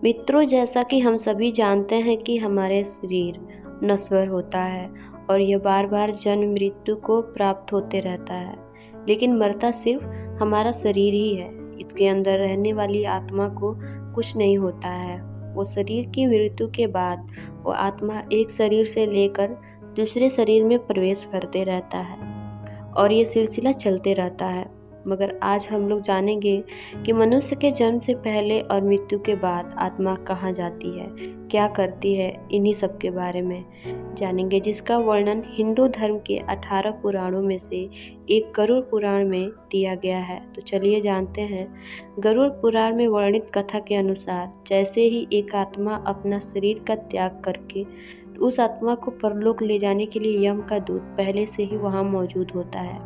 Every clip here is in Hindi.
मित्रों, जैसा कि हम सभी जानते हैं कि हमारे शरीर नश्वर होता है और यह बार बार जन्म मृत्यु को प्राप्त होते रहता है, लेकिन मरता सिर्फ हमारा शरीर ही है। इसके अंदर रहने वाली आत्मा को कुछ नहीं होता है। वो शरीर की मृत्यु के बाद वो आत्मा एक शरीर से लेकर दूसरे शरीर में प्रवेश करते रहता है और ये सिलसिला चलते रहता है। मगर आज हम लोग जानेंगे कि मनुष्य के जन्म से पहले और मृत्यु के बाद आत्मा कहाँ जाती है, क्या करती है, इन्हीं सब के बारे में जानेंगे, जिसका वर्णन हिंदू धर्म के 18 पुराणों में से एक गरुड़ पुराण में दिया गया है। तो चलिए जानते हैं। गरुड़ पुराण में वर्णित कथा के अनुसार जैसे ही एक आत्मा अपना शरीर का त्याग करके उस आत्मा को परलोक ले जाने के लिए यम का दूत पहले से ही वहां मौजूद होता है,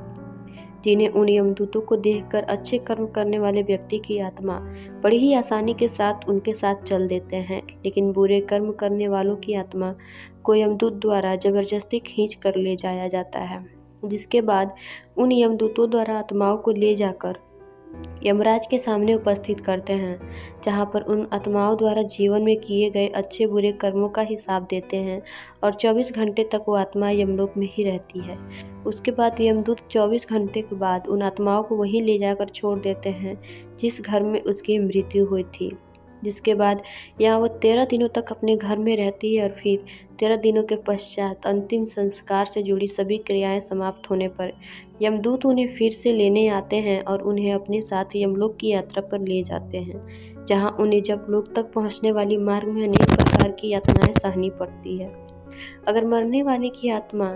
जिन्हें उन यमदूतों को देखकर अच्छे कर्म करने वाले व्यक्ति की आत्मा बड़ी ही आसानी के साथ उनके साथ चल देते हैं। लेकिन बुरे कर्म करने वालों की आत्मा को यमदूत द्वारा जबरदस्ती खींच कर ले जाया जाता है, जिसके बाद उन यमदूतों द्वारा आत्माओं को ले जाकर यमराज के सामने उपस्थित करते हैं, जहां पर उन आत्माओं द्वारा जीवन में किए गए अच्छे बुरे कर्मों का हिसाब देते हैं और 24 घंटे तक वो आत्मा यमलोक में ही रहती है। उसके बाद यमदूत 24 घंटे के बाद उन आत्माओं को वहीं ले जाकर छोड़ देते हैं जिस घर में उसकी मृत्यु हुई थी, जिसके बाद यहाँ वो 13 दिनों तक अपने घर में रहती है और फिर 13 दिनों के पश्चात अंतिम संस्कार से जुड़ी सभी क्रियाएं समाप्त होने पर यमदूत उन्हें फिर से लेने आते हैं और उन्हें अपने साथ यमलोक की यात्रा पर ले जाते हैं, जहां उन्हें जमलोक तक पहुंचने वाली मार्ग में अनेक प्रकार की यातनाएं सहनी पड़ती है। अगर मरने वाले की आत्मा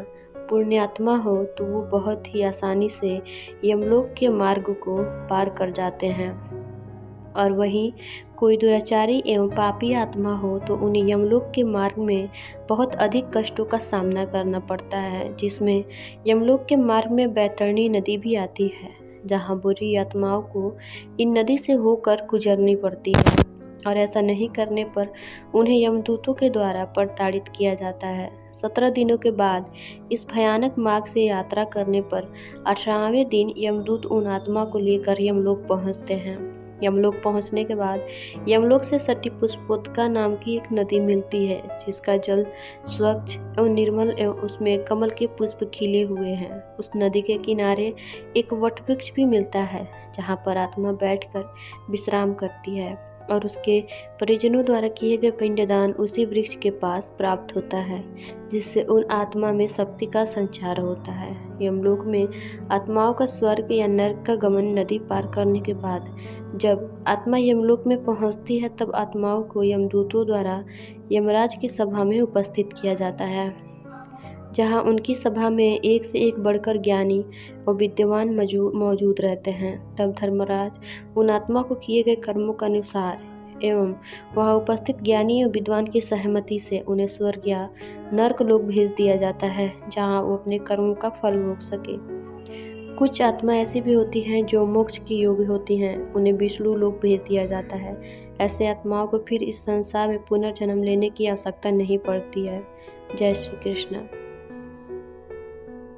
पुण्यात्मा हो तो वो बहुत ही आसानी से यमलोक के मार्ग को पार कर जाते हैं, और वहीं कोई दुराचारी एवं पापी आत्मा हो तो उन्हें यमलोक के मार्ग में बहुत अधिक कष्टों का सामना करना पड़ता है, जिसमें यमलोक के मार्ग में बैतरणी नदी भी आती है, जहां बुरी आत्माओं को इन नदी से होकर गुजरनी पड़ती है और ऐसा नहीं करने पर उन्हें यमदूतों के द्वारा प्रताड़ित किया जाता है। 17 दिनों के बाद इस भयानक मार्ग से यात्रा करने पर 18वें दिन यमदूत उन आत्मा को लेकर यमलोक पहुंचते हैं। यमलोक पहुंचने के बाद यमलोक से सटी पुष्पोदका नाम की एक नदी मिलती है, जिसका जल स्वच्छ एवं निर्मल एवं उसमें कमल के पुष्प खिले हुए हैं। उस नदी के किनारे एक वटवृक्ष भी मिलता है, जहां पर आत्मा बैठकर विश्राम करती है और उसके परिजनों द्वारा किए गए पिंडदान उसी वृक्ष के पास प्राप्त होता है, जिससे उन आत्मा में शक्ति का संचार होता है। यमलोक में आत्माओं का स्वर्ग या नरक का गमन नदी पार करने के बाद जब आत्मा यमलोक में पहुंचती है, तब आत्माओं को यमदूतों द्वारा यमराज की सभा में उपस्थित किया जाता है, जहां उनकी सभा में एक से एक बढ़कर ज्ञानी और विद्वान मौजूद रहते हैं। तब धर्मराज उन आत्मा को किए गए कर्मों के अनुसार एवं वहां उपस्थित ज्ञानी और विद्वान की सहमति से उन्हें स्वर्ग या नरक लोक भेज दिया जाता है, जहां वो अपने कर्मों का फल भोग सके। कुछ आत्मा ऐसी भी होती हैं जो मोक्ष की योग्य होती हैं, उन्हें विष्णु लोक भेज दिया जाता है। ऐसे आत्माओं को फिर इस संसार में पुनर्जन्म लेने की आवश्यकता नहीं पड़ती है। जय श्री कृष्ण।